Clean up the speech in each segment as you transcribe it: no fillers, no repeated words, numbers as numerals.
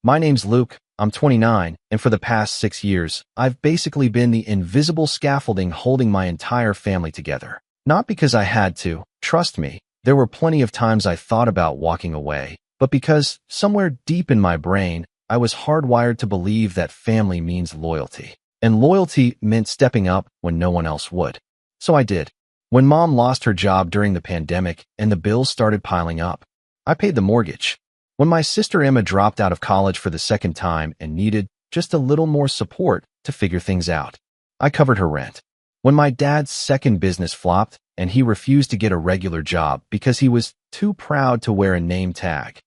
My name's Luke, I'm 29, and for the past 6 years, I've basically been the invisible scaffolding holding my entire family together. Not because I had to, trust me, there were plenty of times I thought about walking away, but because, somewhere deep in my brain, I was hardwired to believe that family means loyalty. And loyalty meant stepping up when no one else would. So I did. When Mom lost her job during the pandemic and the bills started piling up, I paid the mortgage. When my sister Emma dropped out of college for the second time and needed just a little more support to figure things out, I covered her rent. When my dad's second business flopped and he refused to get a regular job because he was too proud to wear a name tag,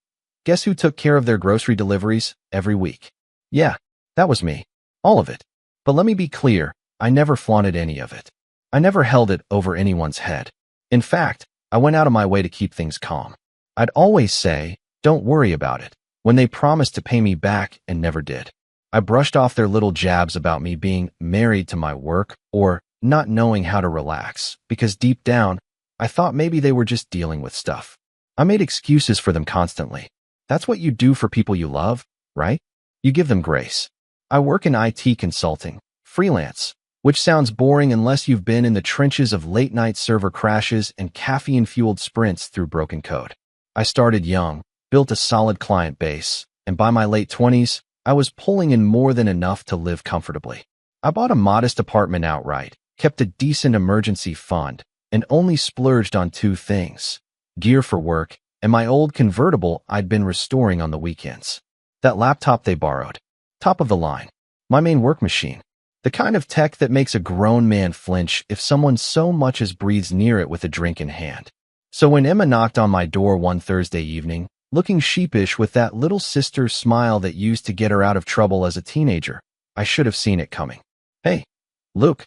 guess who took care of their grocery deliveries every week? Yeah, that was me. All of it. But let me be clear, I never flaunted any of it. I never held it over anyone's head. In fact, I went out of my way to keep things calm. I'd always say, don't worry about it, when they promised to pay me back and never did. I brushed off their little jabs about me being married to my work or not knowing how to relax, because deep down, I thought maybe they were just dealing with stuff. I made excuses for them constantly. That's what you do for people you love, right? You give them grace. I work in IT consulting, freelance, which sounds boring unless you've been in the trenches of late-night server crashes and caffeine-fueled sprints through broken code. I started young, built a solid client base, and by my late 20s, I was pulling in more than enough to live comfortably. I bought a modest apartment outright, kept a decent emergency fund, and only splurged on two things: gear for work and my old convertible I'd been restoring on the weekends. That laptop they borrowed. Top of the line. My main work machine. The kind of tech that makes a grown man flinch if someone so much as breathes near it with a drink in hand. So when Emma knocked on my door one Thursday evening, looking sheepish with that little sister smile that used to get her out of trouble as a teenager, I should have seen it coming. "Hey, Luke,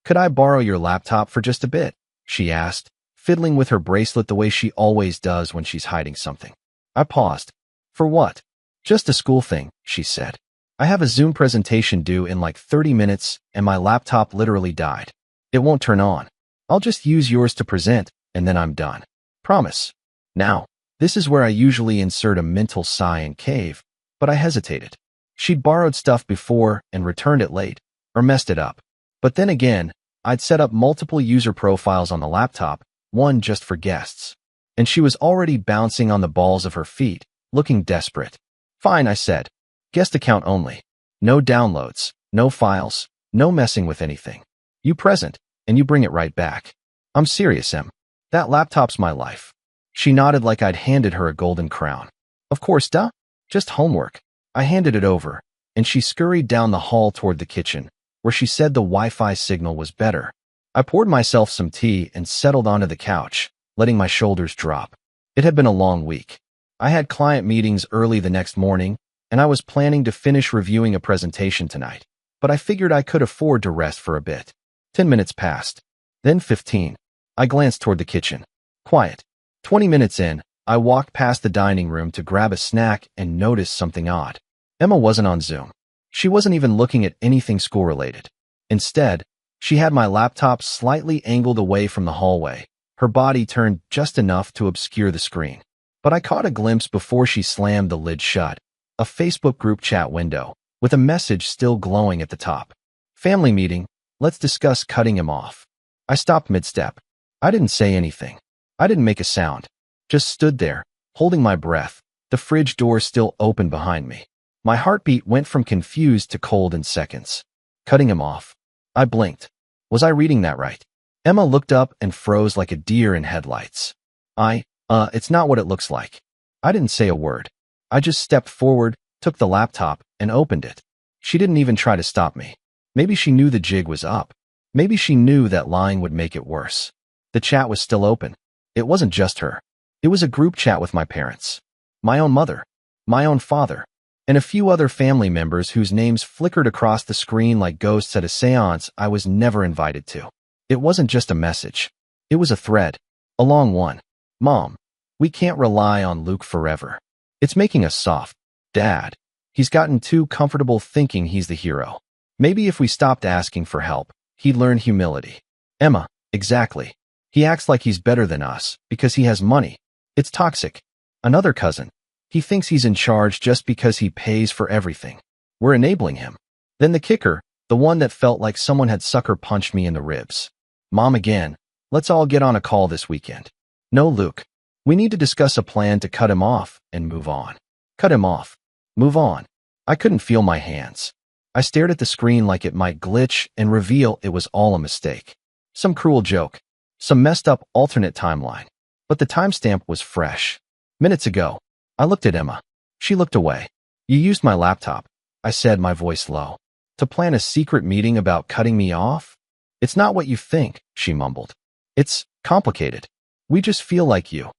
could I borrow your laptop for just a bit?" she asked, fiddling with her bracelet the way she always does when she's hiding something. I paused. "For what?" "Just a school thing," she said. "I have a Zoom presentation due in like 30 minutes and my laptop literally died. It won't turn on. I'll just use yours to present and then I'm done. Promise." Now, this is where I usually insert a mental sigh and cave, but I hesitated. She'd borrowed stuff before and returned it late, or messed it up. But then again, I'd set up multiple user profiles on the laptop, one just for guests. And she was already bouncing on the balls of her feet, looking desperate. "Fine," I said. "Guest account only. No downloads, no files, no messing with anything. You present, and you bring it right back. I'm serious, Em. That laptop's my life." She nodded like I'd handed her a golden crown. "Of course, duh. Just homework." I handed it over, and she scurried down the hall toward the kitchen, where she said the Wi-Fi signal was better. I poured myself some tea and settled onto the couch, letting my shoulders drop. It had been a long week. I had client meetings early the next morning, and I was planning to finish reviewing a presentation tonight, but I figured I could afford to rest for a bit. 10 minutes passed. Then 15. I glanced toward the kitchen. Quiet. 20 minutes in, I walked past the dining room to grab a snack and noticed something odd. Emma wasn't on Zoom. She wasn't even looking at anything school-related. Instead, she had my laptop slightly angled away from the hallway, her body turned just enough to obscure the screen. But I caught a glimpse before she slammed the lid shut. A Facebook group chat window, with a message still glowing at the top. "Family meeting, let's discuss cutting him off." I stopped mid-step. I didn't say anything. I didn't make a sound. Just stood there, holding my breath, the fridge door still open behind me. My heartbeat went from confused to cold in seconds. Cutting him off. I blinked. Was I reading that right? Emma looked up and froze like a deer in headlights. It's not what it looks like." I didn't say a word. I just stepped forward, took the laptop, and opened it. She didn't even try to stop me. Maybe she knew the jig was up. Maybe she knew that lying would make it worse. The chat was still open. It wasn't just her. It was a group chat with my parents, my own mother, my own father, and a few other family members whose names flickered across the screen like ghosts at a seance I was never invited to. It wasn't just a message. It was a thread. A long one. "Mom, we can't rely on Luke forever. It's making us soft. Dad, he's gotten too comfortable thinking he's the hero. Maybe if we stopped asking for help, he'd learn humility." Emma, exactly. "He acts like he's better than us because he has money. It's toxic." Another cousin. He thinks he's in charge just because he pays for everything. We're enabling him. Then the kicker, the one that felt like someone had sucker punched me in the ribs. Mom again. Let's all get on a call this weekend. No, Luke. We need to discuss a plan to cut him off and move on. Cut him off. Move on. I couldn't feel my hands. I stared at the screen like it might glitch and reveal it was all a mistake. Some cruel joke. Some messed up alternate timeline. But the timestamp was fresh. Minutes ago. I looked at Emma. She looked away. You used my laptop, I said, my voice low, to plan a secret meeting about cutting me off? It's not what you think, she mumbled. It's complicated. We just feel like you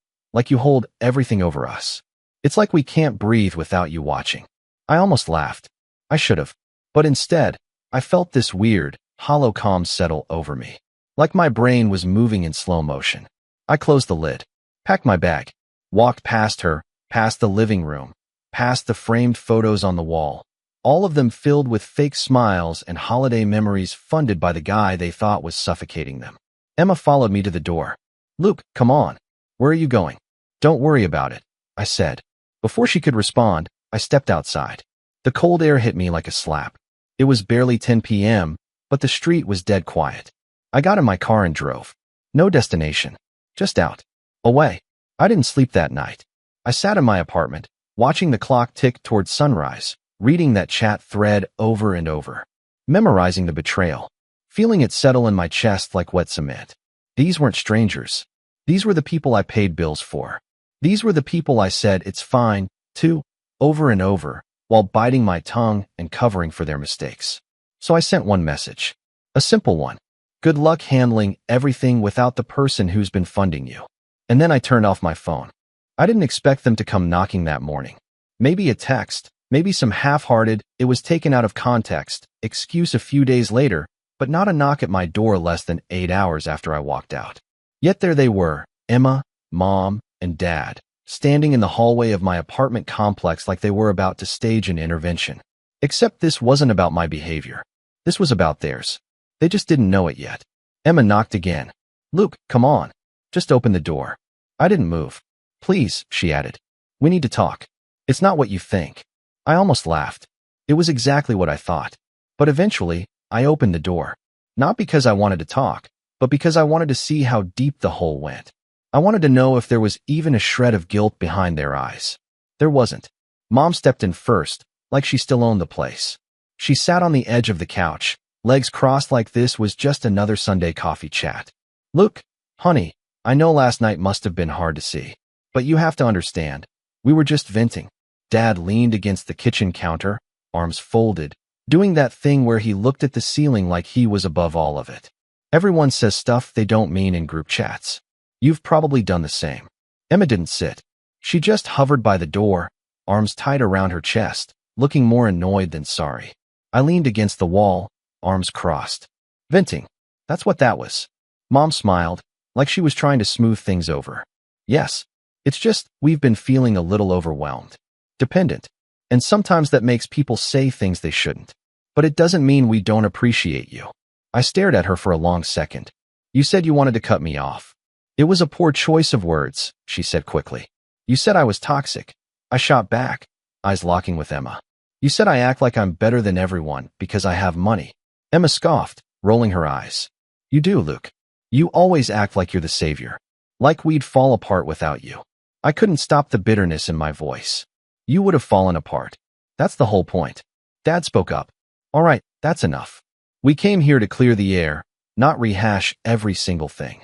hold everything over us. It's like we can't breathe without you watching. I almost laughed. I should have. But instead, I felt this weird, hollow calm settle over me. Like my brain was moving in slow motion. I closed the lid, packed my bag, walked past her, past the living room, past the framed photos on the wall, all of them filled with fake smiles and holiday memories funded by the guy they thought was suffocating them. Emma followed me to the door. Luke, come on. Where are you going? Don't worry about it, I said. Before she could respond, I stepped outside. The cold air hit me like a slap. It was barely 10 p.m., but the street was dead quiet. I got in my car and drove. No destination. Just out. Away. I didn't sleep that night. I sat in my apartment, watching the clock tick toward sunrise, reading that chat thread over and over, memorizing the betrayal, feeling it settle in my chest like wet cement. These weren't strangers. These were the people I paid bills for. These were the people I said it's fine to, over and over, while biting my tongue and covering for their mistakes. So I sent one message. A simple one. Good luck handling everything without the person who's been funding you. And then I turned off my phone. I didn't expect them to come knocking that morning. Maybe a text, maybe some half-hearted, it was taken out of context, excuse a few days later, but not a knock at my door less than 8 hours after I walked out. Yet there they were, Emma, Mom, and Dad, standing in the hallway of my apartment complex like they were about to stage an intervention. Except this wasn't about my behavior. This was about theirs. They just didn't know it yet. Emma knocked again. Luke, come on. Just open the door. I didn't move. Please, she added. We need to talk. It's not what you think. I almost laughed. It was exactly what I thought. But eventually, I opened the door. Not because I wanted to talk, but because I wanted to see how deep the hole went. I wanted to know if there was even a shred of guilt behind their eyes. There wasn't. Mom stepped in first, like she still owned the place. She sat on the edge of the couch, legs crossed like this was just another Sunday coffee chat. Look, honey, I know last night must have been hard to see. But you have to understand, we were just venting. Dad leaned against the kitchen counter, arms folded, doing that thing where he looked at the ceiling like he was above all of it. Everyone says stuff they don't mean in group chats. You've probably done the same. Emma didn't sit. She just hovered by the door, arms tight around her chest, looking more annoyed than sorry. I leaned against the wall, arms crossed. Venting. That's what that was. Mom smiled, like she was trying to smooth things over. Yes. It's just, we've been feeling a little overwhelmed. Dependent. And sometimes that makes people say things they shouldn't. But it doesn't mean we don't appreciate you. I stared at her for a long second. You said you wanted to cut me off. It was a poor choice of words, she said quickly. You said I was toxic. I shot back, eyes locking with Emma. You said I act like I'm better than everyone because I have money. Emma scoffed, rolling her eyes. You do, Luke. You always act like you're the savior. Like we'd fall apart without you. I couldn't stop the bitterness in my voice. You would have fallen apart. That's the whole point. Dad spoke up. All right, that's enough. We came here to clear the air, not rehash every single thing.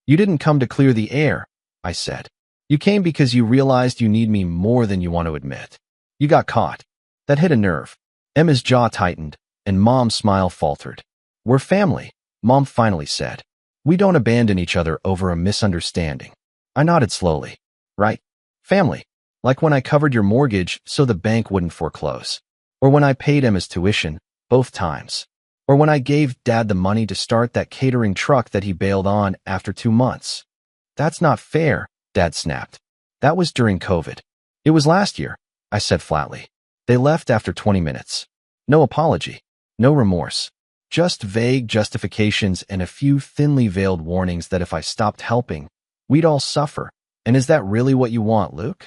You didn't come to clear the air, I said. You came because you realized you need me more than you want to admit. You got caught. That hit a nerve. Emma's jaw tightened, and Mom's smile faltered. We're family, Mom finally said. We don't abandon each other over a misunderstanding. I nodded slowly. Right? Family. Like when I covered your mortgage so the bank wouldn't foreclose. Or when I paid Emma's tuition, both times. Or when I gave Dad the money to start that catering truck that he bailed on after 2 months. That's not fair, Dad snapped. That was during COVID. It was last year, I said flatly. They left after 20 minutes. No apology. No remorse. Just vague justifications and a few thinly veiled warnings that if I stopped helping, we'd all suffer. And is that really what you want, Luke?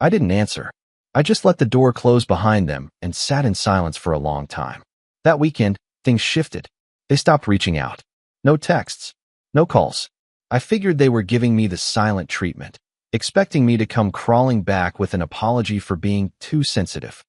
I didn't answer. I just let the door close behind them and sat in silence for a long time. That weekend, things shifted. They stopped reaching out. No texts. No calls. I figured they were giving me the silent treatment, expecting me to come crawling back with an apology for being too sensitive.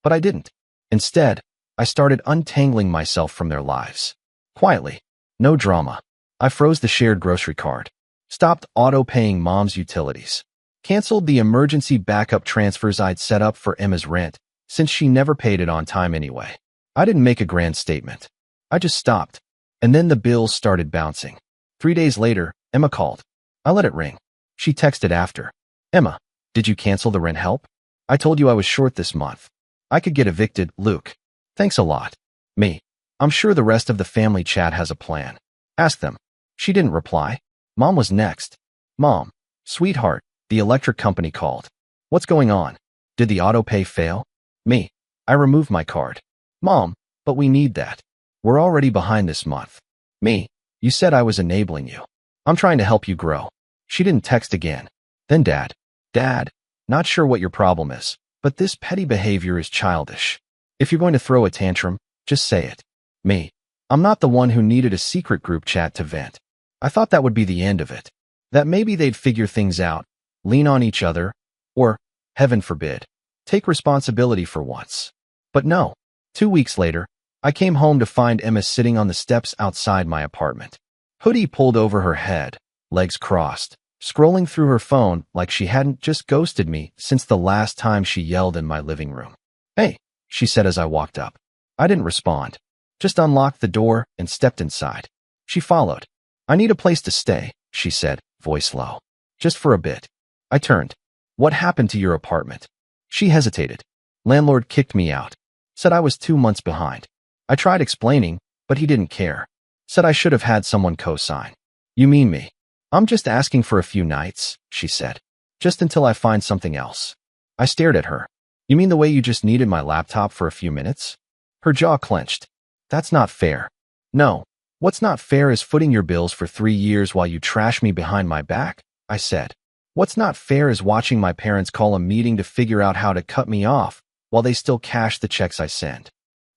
But I didn't. Instead, I started untangling myself from their lives. Quietly. No drama. I froze the shared grocery card. Stopped auto-paying mom's utilities. Canceled the emergency backup transfers I'd set up for Emma's rent, since she never paid it on time anyway. I didn't make a grand statement. I just stopped. And then the bills started bouncing. 3 days later, Emma called. I let it ring. She texted after. Emma, did you cancel the rent help? I told you I was short this month. I could get evicted, Luke. Thanks a lot. Me. I'm sure the rest of the family chat has a plan. Ask them. She didn't reply. Mom was next. Mom. Sweetheart, the electric company called. What's going on? Did the auto pay fail? Me. I removed my card. Mom, but we need that. We're already behind this month. Me. You said I was enabling you. I'm trying to help you grow. She didn't text again. Then Dad. Dad, not sure what your problem is, but this petty behavior is childish. If you're going to throw a tantrum, just say it. Me. I'm not the one who needed a secret group chat to vent. I thought that would be the end of it. That maybe they'd figure things out, lean on each other, or, heaven forbid, take responsibility for once. But no. 2 weeks later, I came home to find Emma sitting on the steps outside my apartment. Hoodie pulled over her head, legs crossed, scrolling through her phone like she hadn't just ghosted me since the last time she yelled in my living room. Hey, she said as I walked up. I didn't respond. Just unlocked the door and stepped inside. She followed. I need a place to stay, she said, voice low. Just for a bit. I turned. What happened to your apartment? She hesitated. Landlord kicked me out. Said I was 2 months behind. I tried explaining, but he didn't care. Said I should have had someone co-sign. You mean me? I'm just asking for a few nights, she said. Just until I find something else. I stared at her. You mean the way you just needed my laptop for a few minutes? Her jaw clenched. That's not fair. No. What's not fair is footing your bills for 3 years while you trash me behind my back, I said. What's not fair is watching my parents call a meeting to figure out how to cut me off while they still cash the checks I send.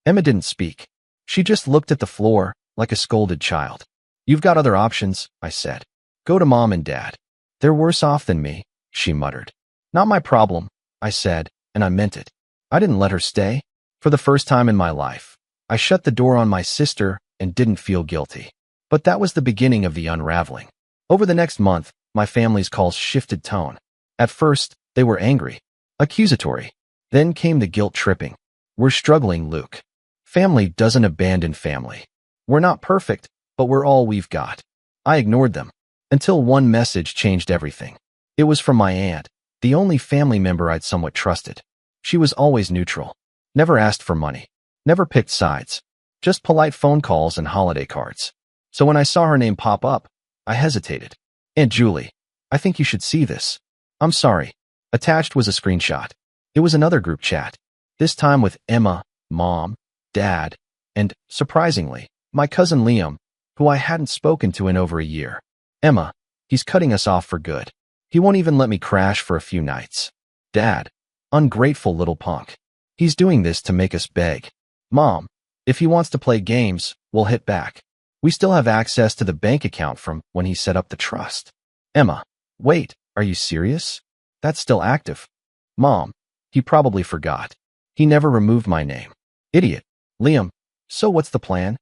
Emma didn't speak. She just looked at the floor like a scolded child. You've got other options, I said. Go to Mom and Dad. They're worse off than me, she muttered. Not my problem, I said, and I meant it. I didn't let her stay. For the first time in my life, I shut the door on my sister and didn't feel guilty. But that was the beginning of the unraveling. Over the next month, my family's calls shifted tone. At first, they were angry, accusatory. Then came the guilt tripping. We're struggling, Luke. Family doesn't abandon family. We're not perfect, but we're all we've got. I ignored them. Until one message changed everything. It was from my aunt, the only family member I'd somewhat trusted. She was always neutral. Never asked for money. Never picked sides. Just polite phone calls and holiday cards. So when I saw her name pop up, I hesitated. Aunt Julie, I think you should see this. I'm sorry. Attached was a screenshot. It was another group chat. This time with Emma, Mom, Dad, and, surprisingly, my cousin Liam, who I hadn't spoken to in over a year. Emma, he's cutting us off for good. He won't even let me crash for a few nights. Dad, ungrateful little punk. He's doing this to make us beg. Mom, if he wants to play games, we'll hit back. We still have access to the bank account from when he set up the trust. Emma, wait, are you serious? That's still active. Mom, he probably forgot. He never removed my name. Idiot. Liam, so what's the plan?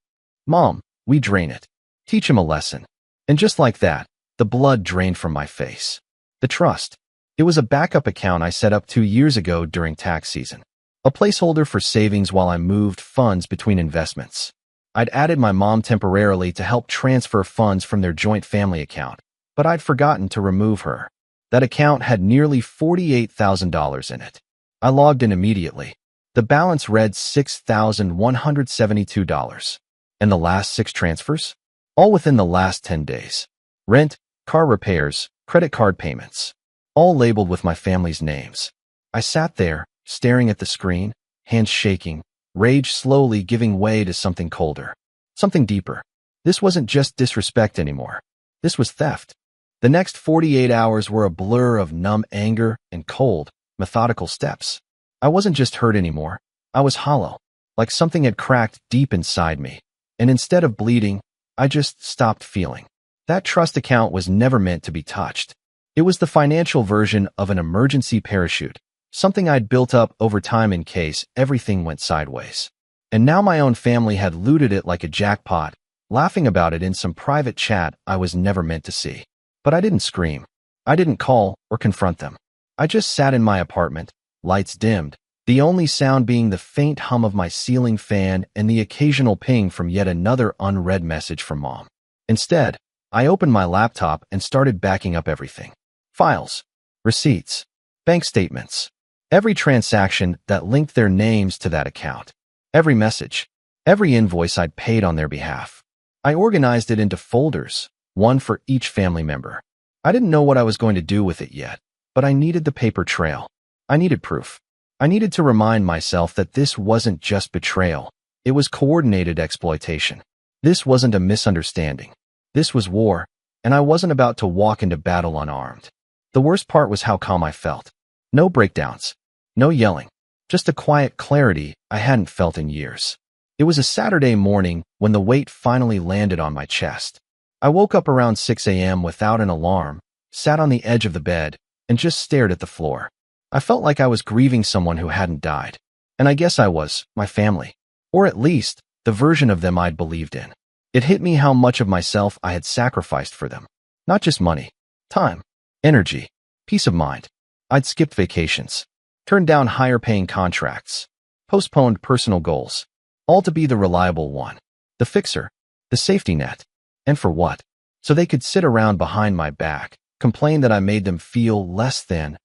Mom, we drain it. Teach him a lesson. And just like that, the blood drained from my face. The trust. It was a backup account I set up 2 years ago during tax season. A placeholder for savings while I moved funds between investments. I'd added my mom temporarily to help transfer funds from their joint family account, but I'd forgotten to remove her. That account had nearly $48,000 in it. I logged in immediately. The balance read $6,172. And the last 6 transfers? All within the last 10 days. Rent, car repairs, credit card payments. All labeled with my family's names. I sat there, staring at the screen, hands shaking, rage slowly giving way to something colder. Something deeper. This wasn't just disrespect anymore. This was theft. The next 48 hours were a blur of numb anger and cold, methodical steps. I wasn't just hurt anymore. I was hollow, like something had cracked deep inside me. And instead of bleeding, I just stopped feeling. That trust account was never meant to be touched. It was the financial version of an emergency parachute, something I'd built up over time in case everything went sideways. And now my own family had looted it like a jackpot, laughing about it in some private chat I was never meant to see. But I didn't scream. I didn't call or confront them. I just sat in my apartment, lights dimmed, the only sound being the faint hum of my ceiling fan and the occasional ping from yet another unread message from Mom. Instead, I opened my laptop and started backing up everything. Files, receipts, bank statements, every transaction that linked their names to that account, every message, every invoice I'd paid on their behalf. I organized it into folders, one for each family member. I didn't know what I was going to do with it yet, but I needed the paper trail. I needed proof. I needed to remind myself that this wasn't just betrayal. It was coordinated exploitation. This wasn't a misunderstanding. This was war, and I wasn't about to walk into battle unarmed. The worst part was how calm I felt. No breakdowns. No yelling. Just a quiet clarity I hadn't felt in years. It was a Saturday morning when the weight finally landed on my chest. I woke up around 6 a.m. without an alarm, sat on the edge of the bed, and just stared at the floor. I felt like I was grieving someone who hadn't died. And I guess I was, my family. Or at least, the version of them I'd believed in. It hit me how much of myself I had sacrificed for them. Not just money, time, energy, peace of mind. I'd skipped vacations, turned down higher-paying contracts, postponed personal goals, all to be the reliable one, the fixer, the safety net. And for what? So they could sit around behind my back, complain that I made them feel less than,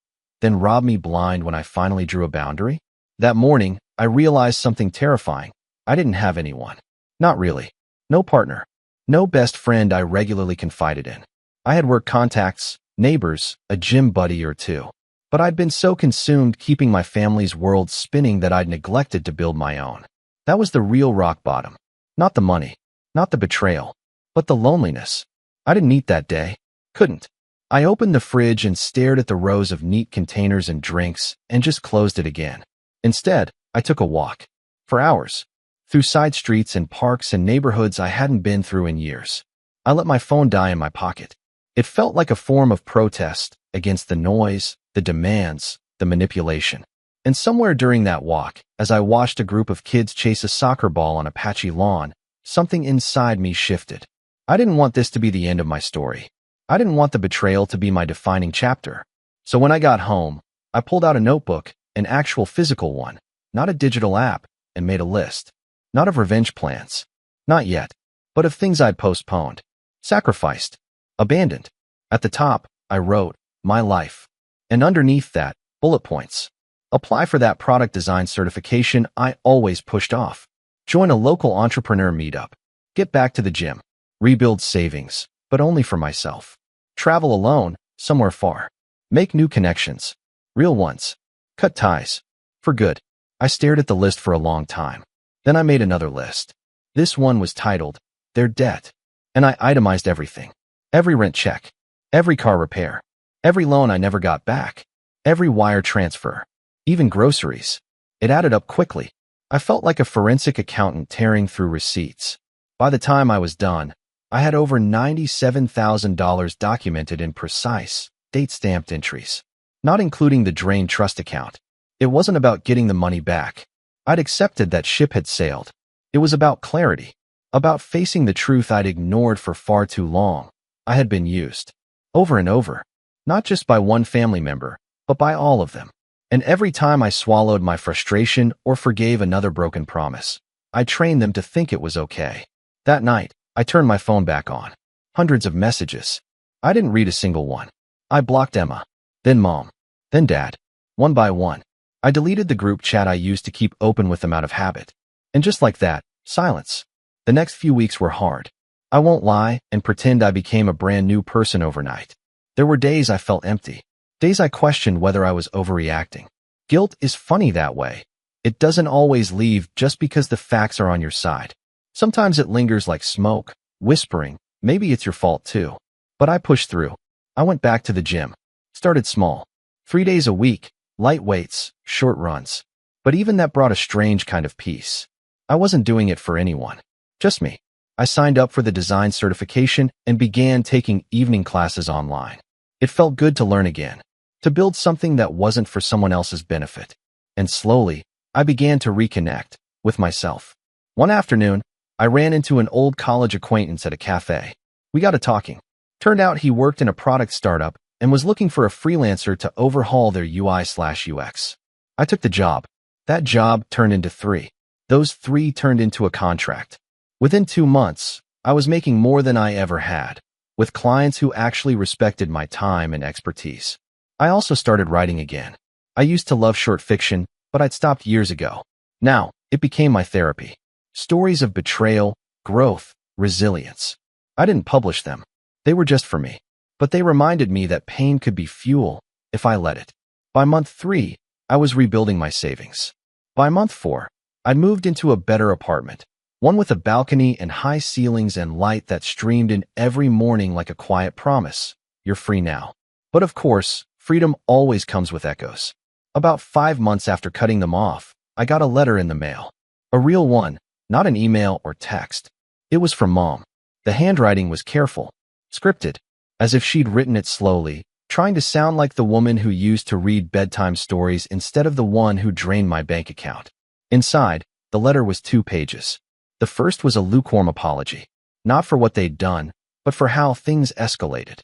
then rob me blind when I finally drew a boundary? That morning, I realized something terrifying. I didn't have anyone. Not really. No partner. No best friend I regularly confided in. I had work contacts, neighbors, a gym buddy or two. But I'd been so consumed keeping my family's world spinning that I'd neglected to build my own. That was the real rock bottom. Not the money. Not the betrayal. But the loneliness. I didn't eat that day. Couldn't. I opened the fridge and stared at the rows of neat containers and drinks and just closed it again. Instead, I took a walk. For hours. Through side streets and parks and neighborhoods I hadn't been through in years. I let my phone die in my pocket. It felt like a form of protest against the noise, the demands, the manipulation. And somewhere during that walk, as I watched a group of kids chase a soccer ball on a patchy lawn, something inside me shifted. I didn't want this to be the end of my story. I didn't want the betrayal to be my defining chapter. So when I got home, I pulled out a notebook, an actual physical one, not a digital app, and made a list. Not of revenge plans. Not yet. But of things I'd postponed, sacrificed, abandoned. At the top, I wrote, my life. And underneath that, bullet points. Apply for that product design certification I always pushed off. Join a local entrepreneur meetup. Get back to the gym. Rebuild savings, but only for myself. Travel alone, somewhere far. Make new connections. Real ones. Cut ties. For good. I stared at the list for a long time. Then I made another list. This one was titled, Their Debt. And I itemized everything. Every rent check. Every car repair. Every loan I never got back. Every wire transfer. Even groceries. It added up quickly. I felt like a forensic accountant tearing through receipts. By the time I was done, I had over $97,000 documented in precise, date-stamped entries. Not including the drained trust account. It wasn't about getting the money back. I'd accepted that ship had sailed. It was about clarity. About facing the truth I'd ignored for far too long. I had been used. Over and over. Not just by one family member, but by all of them. And every time I swallowed my frustration or forgave another broken promise, I trained them to think it was okay. That night, I turned my phone back on. Hundreds of messages. I didn't read a single one. I blocked Emma, then Mom, then Dad. One by one. I deleted the group chat I used to keep open with them out of habit. And just like that, silence. The next few weeks were hard. I won't lie and pretend I became a brand new person overnight. There were days I felt empty. Days I questioned whether I was overreacting. Guilt is funny that way. It doesn't always leave just because the facts are on your side. Sometimes it lingers like smoke, whispering, maybe it's your fault too. But I pushed through. I went back to the gym. Started small. 3 days a week, light weights, short runs. But even that brought a strange kind of peace. I wasn't doing it for anyone. Just me. I signed up for the design certification and began taking evening classes online. It felt good to learn again, to build something that wasn't for someone else's benefit. And slowly, I began to reconnect with myself. One afternoon, I ran into an old college acquaintance at a cafe. We got to talking. Turned out he worked in a product startup and was looking for a freelancer to overhaul their UI/UX. I took the job. That job turned into 3. Those 3 turned into a contract. Within 2 months, I was making more than I ever had, with clients who actually respected my time and expertise. I also started writing again. I used to love short fiction, but I'd stopped years ago. Now, it became my therapy. Stories of betrayal, growth, resilience. I didn't publish them. They were just for me. But they reminded me that pain could be fuel if I let it. By month 3, I was rebuilding my savings. By month 4, I'd moved into a better apartment, one with a balcony and high ceilings and light that streamed in every morning like a quiet promise. You're free now. But of course, freedom always comes with echoes. About 5 months after cutting them off, I got a letter in the mail. A real one, not an email or text. It was from Mom. The handwriting was careful, scripted, as if she'd written it slowly, trying to sound like the woman who used to read bedtime stories instead of the one who drained my bank account. Inside, the letter was 2 pages. The first was a lukewarm apology, not for what they'd done, but for how things escalated.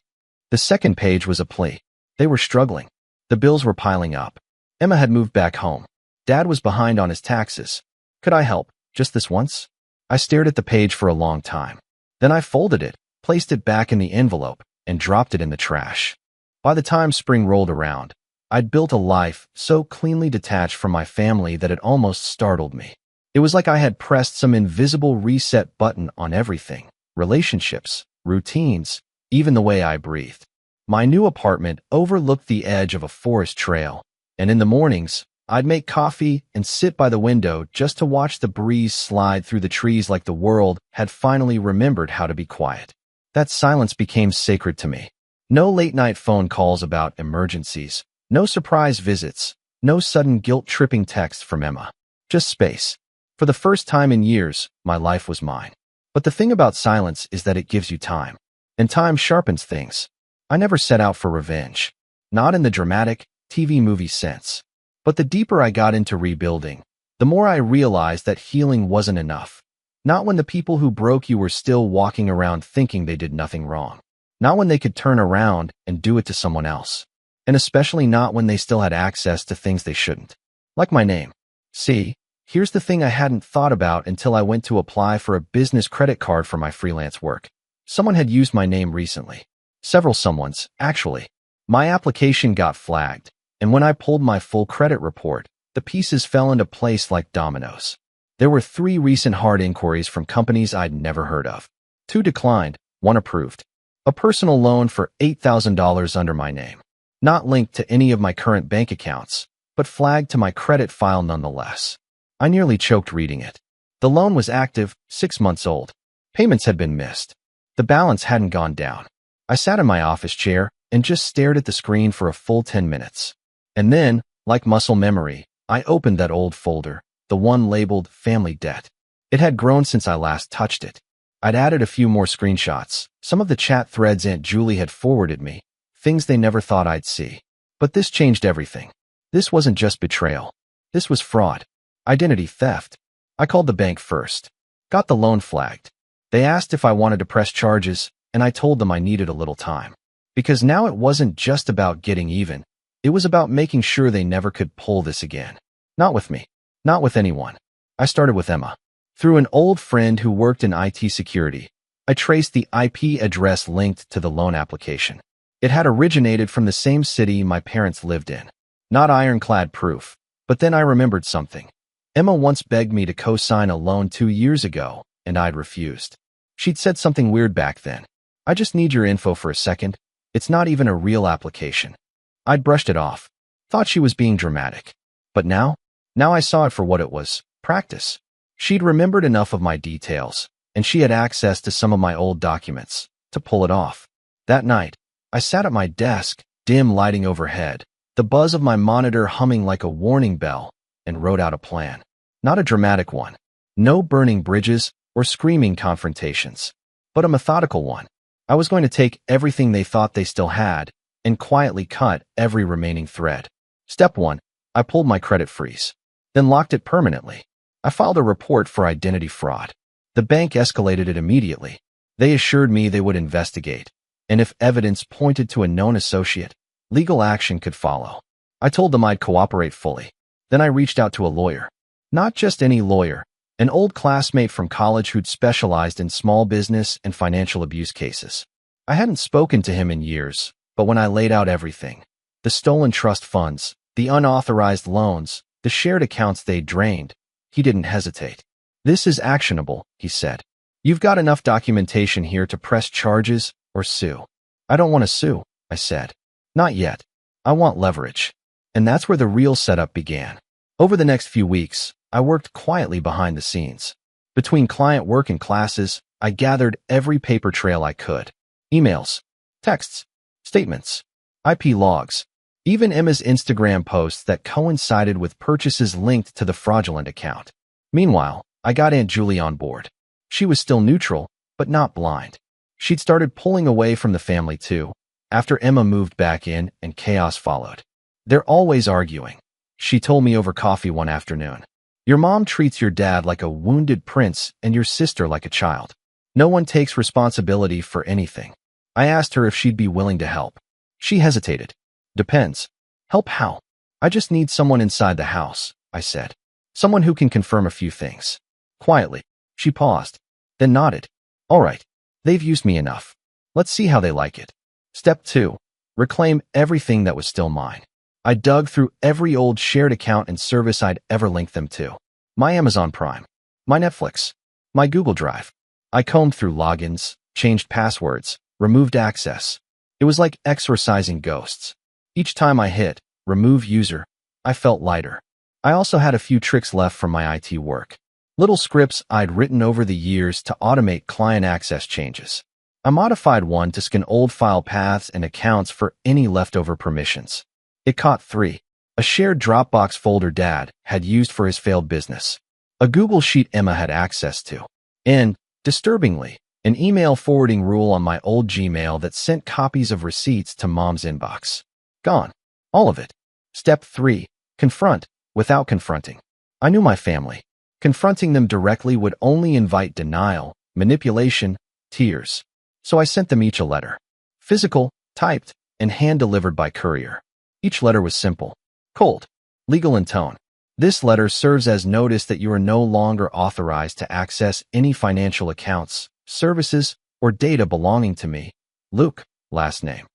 The second page was a plea. They were struggling. The bills were piling up. Emma had moved back home. Dad was behind on his taxes. Could I help, just this once? I stared at the page for a long time. Then I folded it, placed it back in the envelope, and dropped it in the trash. By the time spring rolled around, I'd built a life so cleanly detached from my family that it almost startled me. It was like I had pressed some invisible reset button on everything: relationships, routines, even the way I breathed. My new apartment overlooked the edge of a forest trail, and in the mornings, I'd make coffee and sit by the window just to watch the breeze slide through the trees like the world had finally remembered how to be quiet. That silence became sacred to me. No late-night phone calls about emergencies, no surprise visits, no sudden guilt-tripping texts from Emma. Just space. For the first time in years, my life was mine. But the thing about silence is that it gives you time. And time sharpens things. I never set out for revenge. Not in the dramatic, TV movie sense. But the deeper I got into rebuilding, the more I realized that healing wasn't enough. Not when the people who broke you were still walking around thinking they did nothing wrong. Not when they could turn around and do it to someone else. And especially not when they still had access to things they shouldn't. Like my name. See, here's the thing I hadn't thought about until I went to apply for a business credit card for my freelance work. Someone had used my name recently. Several someones, actually. My application got flagged, and when I pulled my full credit report, the pieces fell into place like dominoes. There were 3 recent hard inquiries from companies I'd never heard of. 2 declined, 1 approved. A personal loan for $8,000 under my name. Not linked to any of my current bank accounts, but flagged to my credit file nonetheless. I nearly choked reading it. The loan was active, 6 months old. Payments had been missed. The balance hadn't gone down. I sat in my office chair and just stared at the screen for a full 10 minutes. And then, like muscle memory, I opened that old folder, the one labeled Family Debt. It had grown since I last touched it. I'd added a few more screenshots, some of the chat threads Aunt Julie had forwarded me, things they never thought I'd see. But this changed everything. This wasn't just betrayal. This was fraud. Identity theft. I called the bank first. Got the loan flagged. They asked if I wanted to press charges, and I told them I needed a little time. Because now it wasn't just about getting even. It was about making sure they never could pull this again. Not with me. Not with anyone. I started with Emma. Through an old friend who worked in IT security, I traced the IP address linked to the loan application. It had originated from the same city my parents lived in. Not ironclad proof. But then I remembered something. Emma once begged me to co-sign a loan 2 years ago, and I'd refused. She'd said something weird back then. I just need your info for a second. It's not even a real application. I'd brushed it off. Thought she was being dramatic. But now I saw it for what it was, practice. She'd remembered enough of my details, and she had access to some of my old documents, to pull it off. That night, I sat at my desk, dim lighting overhead, the buzz of my monitor humming like a warning bell, and wrote out a plan. Not a dramatic one. No burning bridges or screaming confrontations, but a methodical one. I was going to take everything they thought they still had and quietly cut every remaining thread. Step 1. I pulled my credit freeze, then locked it permanently. I filed a report for identity fraud. The bank escalated it immediately. They assured me they would investigate, and if evidence pointed to a known associate, legal action could follow. I told them I'd cooperate fully. Then I reached out to a lawyer. Not just any lawyer, an old classmate from college who'd specialized in small business and financial abuse cases. I hadn't spoken to him in years, but when I laid out everything, the stolen trust funds, the unauthorized loans, the shared accounts they'd drained, he didn't hesitate. "This is actionable," he said. "You've got enough documentation here to press charges or sue." "I don't want to sue," I said. "Not yet. I want leverage." And that's where the real setup began. Over the next few weeks, I worked quietly behind the scenes. Between client work and classes, I gathered every paper trail I could. Emails, texts, statements, IP logs, even Emma's Instagram posts that coincided with purchases linked to the fraudulent account. Meanwhile, I got Aunt Julie on board. She was still neutral, but not blind. She'd started pulling away from the family too, after Emma moved back in and chaos followed. "They're always arguing," she told me over coffee one afternoon. "Your mom treats your dad like a wounded prince and your sister like a child. No one takes responsibility for anything." I asked her if she'd be willing to help. She hesitated. "Depends. Help how?" "I just need someone inside the house," I said. "Someone who can confirm a few things." Quietly, she paused, then nodded. "All right. They've used me enough. Let's see how they like it." Step 2. Reclaim everything that was still mine. I dug through every old shared account and service I'd ever linked them to. My Amazon Prime, my Netflix, my Google Drive. I combed through logins, changed passwords, removed access. It was like exorcising ghosts. Each time I hit remove user, I felt lighter. I also had a few tricks left from my IT work. Little scripts I'd written over the years to automate client access changes. I modified one to scan old file paths and accounts for any leftover permissions. It caught 3. A shared Dropbox folder Dad had used for his failed business. A Google Sheet Emma had access to. And, disturbingly, an email forwarding rule on my old Gmail that sent copies of receipts to Mom's inbox. Gone. All of it. Step 3. Confront, without confronting. I knew my family. Confronting them directly would only invite denial, manipulation, tears. So I sent them each a letter. Physical, typed, and hand-delivered by courier. Each letter was simple, cold, legal in tone. "This letter serves as notice that you are no longer authorized to access any financial accounts, services, or data belonging to me, Luke, last name.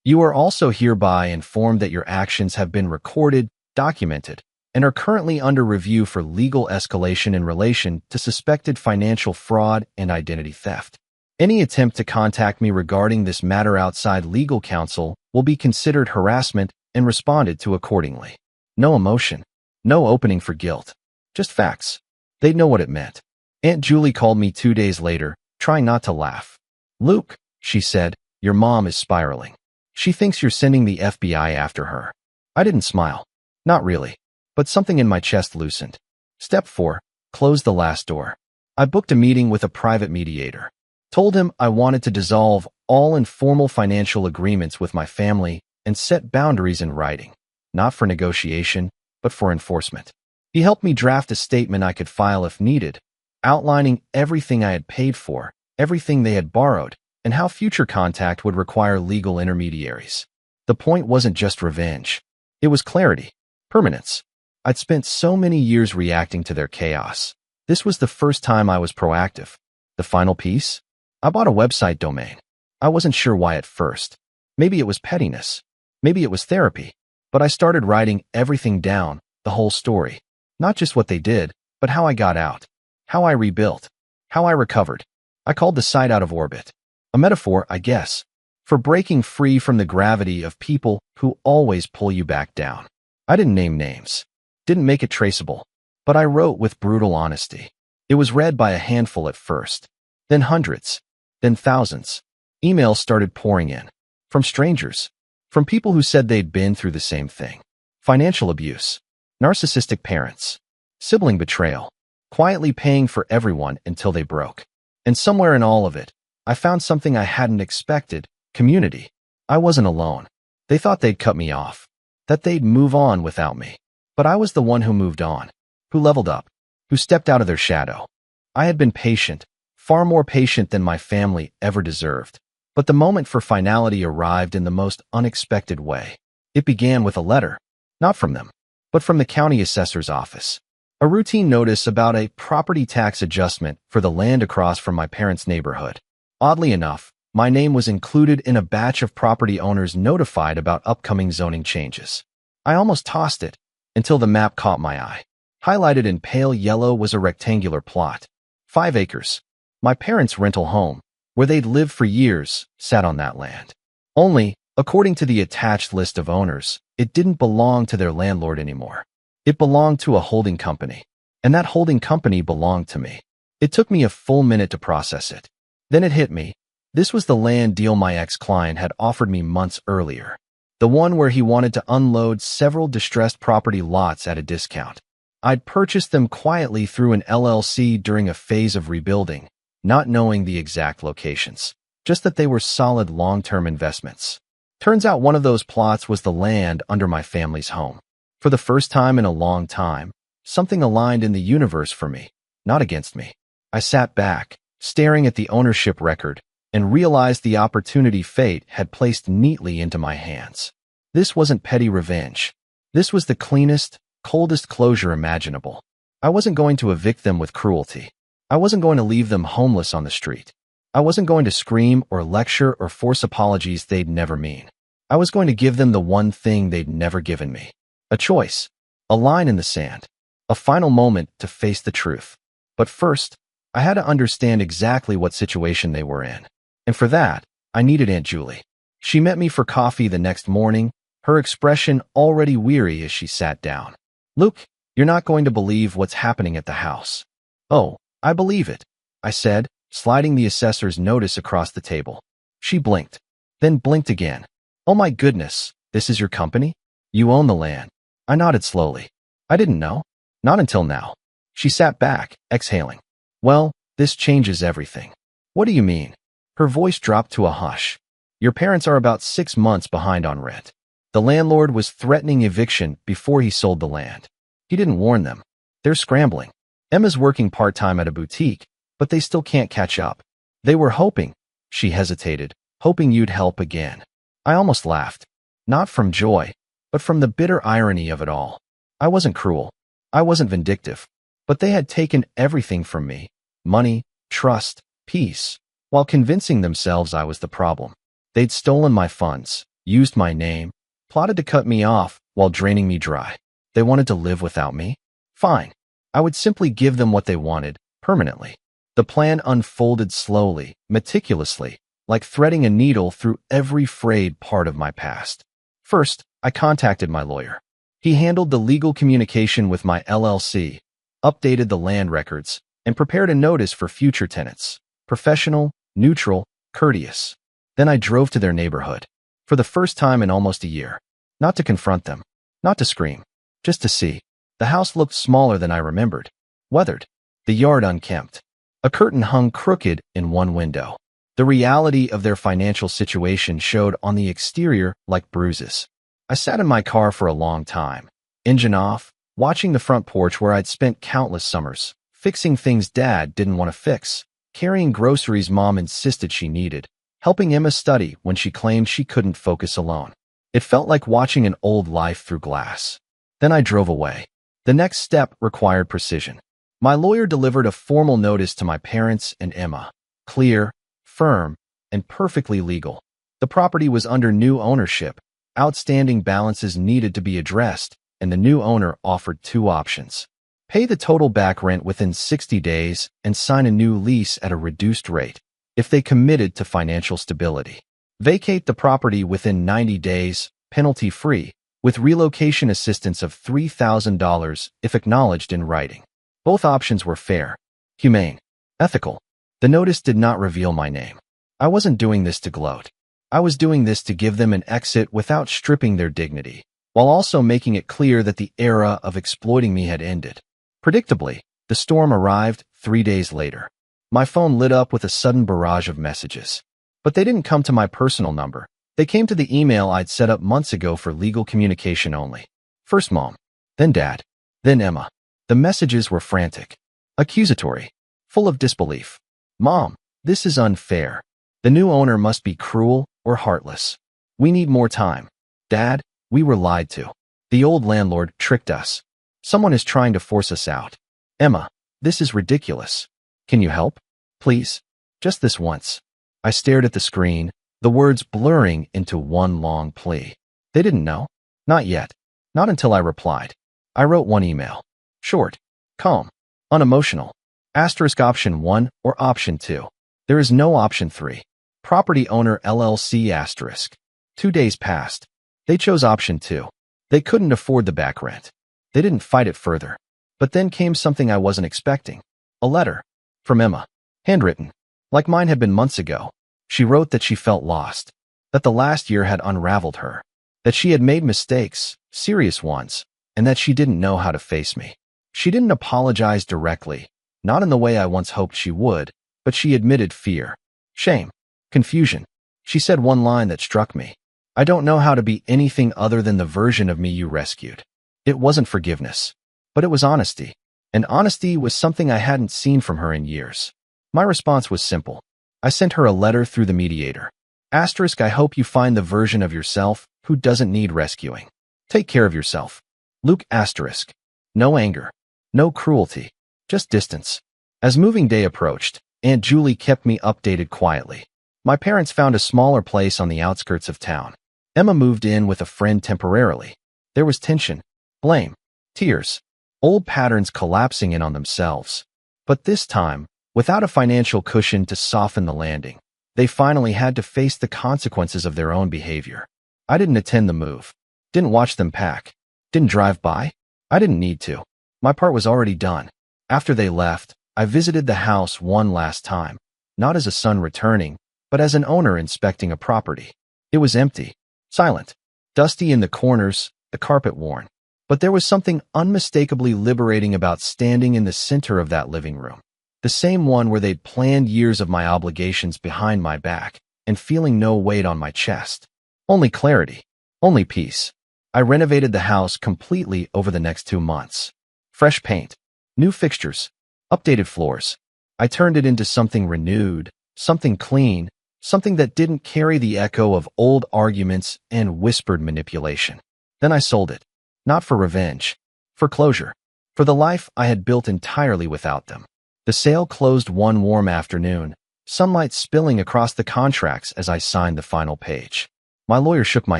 You are also hereby informed that your actions have been recorded, documented, and are currently under review for legal escalation in relation to suspected financial fraud and identity theft. Any attempt to contact me regarding this matter outside legal counsel will be considered harassment and responded to accordingly." No emotion, no opening for guilt, just facts. They'd know what it meant. Aunt Julie called me 2 days later, trying not to laugh. "Luke," she said, "your mom is spiraling. She thinks you're sending the FBI after her." I didn't smile. Not really, but something in my chest loosened. Step 4. Close the last door. I booked a meeting with a private mediator. Told him I wanted to dissolve all informal financial agreements with my family and set boundaries in writing, not for negotiation, but for enforcement. He helped me draft a statement I could file if needed, outlining everything I had paid for, everything they had borrowed, and how future contact would require legal intermediaries. The point wasn't just revenge. It was clarity, permanence. I'd spent so many years reacting to their chaos. This was the first time I was proactive. The final piece? I bought a website domain. I wasn't sure why at first. Maybe it was pettiness. Maybe it was therapy. But I started writing everything down, the whole story. Not just what they did, but how I got out, how I rebuilt, how I recovered. I called the site Out of Orbit. A metaphor, I guess, for breaking free from the gravity of people who always pull you back down. I didn't name names, didn't make it traceable, but I wrote with brutal honesty. It was read by a handful at first, then hundreds, then thousands. Emails started pouring in, from strangers, from people who said they'd been through the same thing. Financial abuse. narcissistic parents, sibling betrayal, quietly paying for everyone until they broke. And somewhere in all of it, I found something I hadn't expected: community. I wasn't alone. They thought they'd cut me off, that they'd move on without me. But I was the one who moved on, who leveled up, who stepped out of their shadow. I had been patient, far more patient than my family ever deserved. But the moment for finality arrived in the most unexpected way. It began with a letter, not from them, but from the county assessor's office. A routine notice about a property tax adjustment for the land across from my parents' neighborhood. Oddly enough, my name was included in a batch of property owners notified about upcoming zoning changes. I almost tossed it, until the map caught my eye. Highlighted in pale yellow was a rectangular plot. 5 acres. My parents' rental home, where they'd lived for years, sat on that land. Only, according to the attached list of owners, it didn't belong to their landlord anymore. It belonged to a holding company, and that holding company belonged to me. It took me a full minute to process it. Then it hit me. This was the land deal my ex-client had offered me months earlier. The one where he wanted to unload several distressed property lots at a discount. I'd purchased them quietly through an LLC during a phase of rebuilding, not knowing the exact locations, just that they were solid long-term investments. Turns out one of those plots was the land under my family's home. For the first time in a long time, something aligned in the universe for me, not against me. I sat back, staring at the ownership record, and realized the opportunity fate had placed neatly into my hands. This wasn't petty revenge. This was the cleanest, coldest closure imaginable. I wasn't going to evict them with cruelty. I wasn't going to leave them homeless on the street. I wasn't going to scream or lecture or force apologies they'd never mean. I was going to give them the one thing they'd never given me. A choice, a line in the sand, a final moment to face the truth. But first, I had to understand exactly what situation they were in. And for that, I needed Aunt Julie. She met me for coffee the next morning, her expression already weary as she sat down. "Luke, you're not going to believe what's happening at the house." "Oh, I believe it," I said, sliding the assessor's notice across the table. She blinked, then blinked again. "Oh my goodness, this is your company? You own the land." I nodded slowly. "I didn't know. Not until now." She sat back, exhaling. "Well, this changes everything." "What do you mean?" Her voice dropped to a hush. "Your parents are about 6 months behind on rent. The landlord was threatening eviction before he sold the land. He didn't warn them. They're scrambling. Emma's working part-time at a boutique, but they still can't catch up. They were hoping," she hesitated, "hoping you'd help again." I almost laughed. Not from joy, but from the bitter irony of it all. I wasn't cruel. I wasn't vindictive. But they had taken everything from me: money, trust, peace, while convincing themselves I was the problem. They'd stolen my funds, used my name, plotted to cut me off while draining me dry. They wanted to live without me? Fine. I would simply give them what they wanted, permanently. The plan unfolded slowly, meticulously, like threading a needle through every frayed part of my past. First, I contacted my lawyer. He handled the legal communication with my LLC, updated the land records, and prepared a notice for future tenants. Professional, neutral, courteous. Then I drove to their neighborhood. For the first time in almost a year. Not to confront them. Not to scream. Just to see. The house looked smaller than I remembered. Weathered. The yard unkempt. A curtain hung crooked in one window. The reality of their financial situation showed on the exterior like bruises. I sat in my car for a long time, engine off, watching the front porch where I'd spent countless summers, fixing things Dad didn't want to fix, carrying groceries Mom insisted she needed, helping Emma study when she claimed she couldn't focus alone. It felt like watching an old life through glass. Then I drove away. The next step required precision. My lawyer delivered a formal notice to my parents and Emma. Clear, firm, and perfectly legal. The property was under new ownership. Outstanding balances needed to be addressed, and the new owner offered 2 options. Pay the total back rent within 60 days and sign a new lease at a reduced rate, if they committed to financial stability. Vacate the property within 90 days, penalty-free, with relocation assistance of $3,000 if acknowledged in writing. Both options were fair, humane, ethical. The notice did not reveal my name. I wasn't doing this to gloat. I was doing this to give them an exit without stripping their dignity. while also making it clear that the era of exploiting me had ended. Predictably, the storm arrived 3 days later. My phone lit up with a sudden barrage of messages. But they didn't come to my personal number. They came to the email I'd set up months ago for legal communication only. First Mom, then Dad, then Emma. The messages were frantic, accusatory, full of disbelief. Mom, this is unfair. The new owner must be cruel or heartless. We need more time. Dad, we were lied to. The old landlord tricked us. Someone is trying to force us out. Emma, this is ridiculous. Can you help? Please, just this once. I stared at the screen, the words blurring into one long plea. They didn't know. Not yet. Not until I replied. I wrote one email. Short, calm, unemotional. Asterisk option 1 or option 2. There is no option 3. Property owner LLC asterisk. 2 days passed. They chose option 2. They couldn't afford the back rent. They didn't fight it further. But then came something I wasn't expecting. A letter. From Emma. Handwritten. Like mine had been months ago. She wrote that she felt lost. That the last year had unraveled her. That she had made mistakes, serious ones, and that she didn't know how to face me. She didn't apologize directly, not in the way I once hoped she would, but she admitted fear, shame, confusion. She said one line that struck me. I don't know how to be anything other than the version of me you rescued. It wasn't forgiveness, but it was honesty. And honesty was something I hadn't seen from her in years. My response was simple. I sent her a letter through the mediator. Asterisk, I hope you find the version of yourself who doesn't need rescuing. Take care of yourself. Luke asterisk. No anger. No cruelty. Just distance. As moving day approached, Aunt Julie kept me updated quietly. My parents found a smaller place on the outskirts of town. Emma moved in with a friend temporarily. There was tension, blame, tears, old patterns collapsing in on themselves. But this time, without a financial cushion to soften the landing, they finally had to face the consequences of their own behavior. I didn't attend the move. Didn't watch them pack. Didn't drive by. I didn't need to. My part was already done. After they left, I visited the house one last time, not as a son returning, but as an owner inspecting a property. It was empty, silent, dusty in the corners, the carpet worn. But there was something unmistakably liberating about standing in the center of that living room. The same one where they'd planned years of my obligations behind my back, and feeling no weight on my chest. Only clarity. Only peace. I renovated the house completely over the next 2 months. Fresh paint. New fixtures. Updated floors. I turned it into something renewed, something clean, something that didn't carry the echo of old arguments and whispered manipulation. Then I sold it. Not for revenge. For closure. For the life I had built entirely without them. The sale closed one warm afternoon, sunlight spilling across the contracts as I signed the final page. My lawyer shook my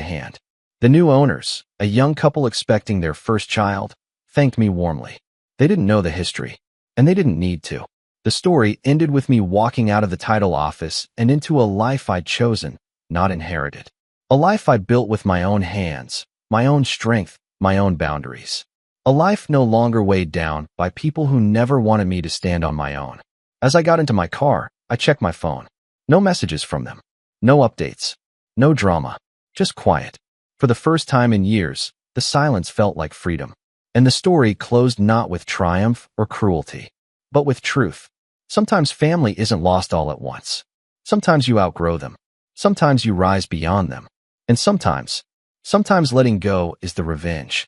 hand. The new owners, a young couple expecting their first child, thanked me warmly. They didn't know the history, and they didn't need to. The story ended with me walking out of the title office and into a life I'd chosen, not inherited. A life I built with my own hands, my own strength, my own boundaries. A life no longer weighed down by people who never wanted me to stand on my own. As I got into my car, I checked my phone. No messages from them. No updates. No drama. Just quiet. For the first time in years, the silence felt like freedom. And the story closed not with triumph or cruelty, but with truth. Sometimes family isn't lost all at once. Sometimes you outgrow them. Sometimes you rise beyond them. And sometimes letting go is the revenge.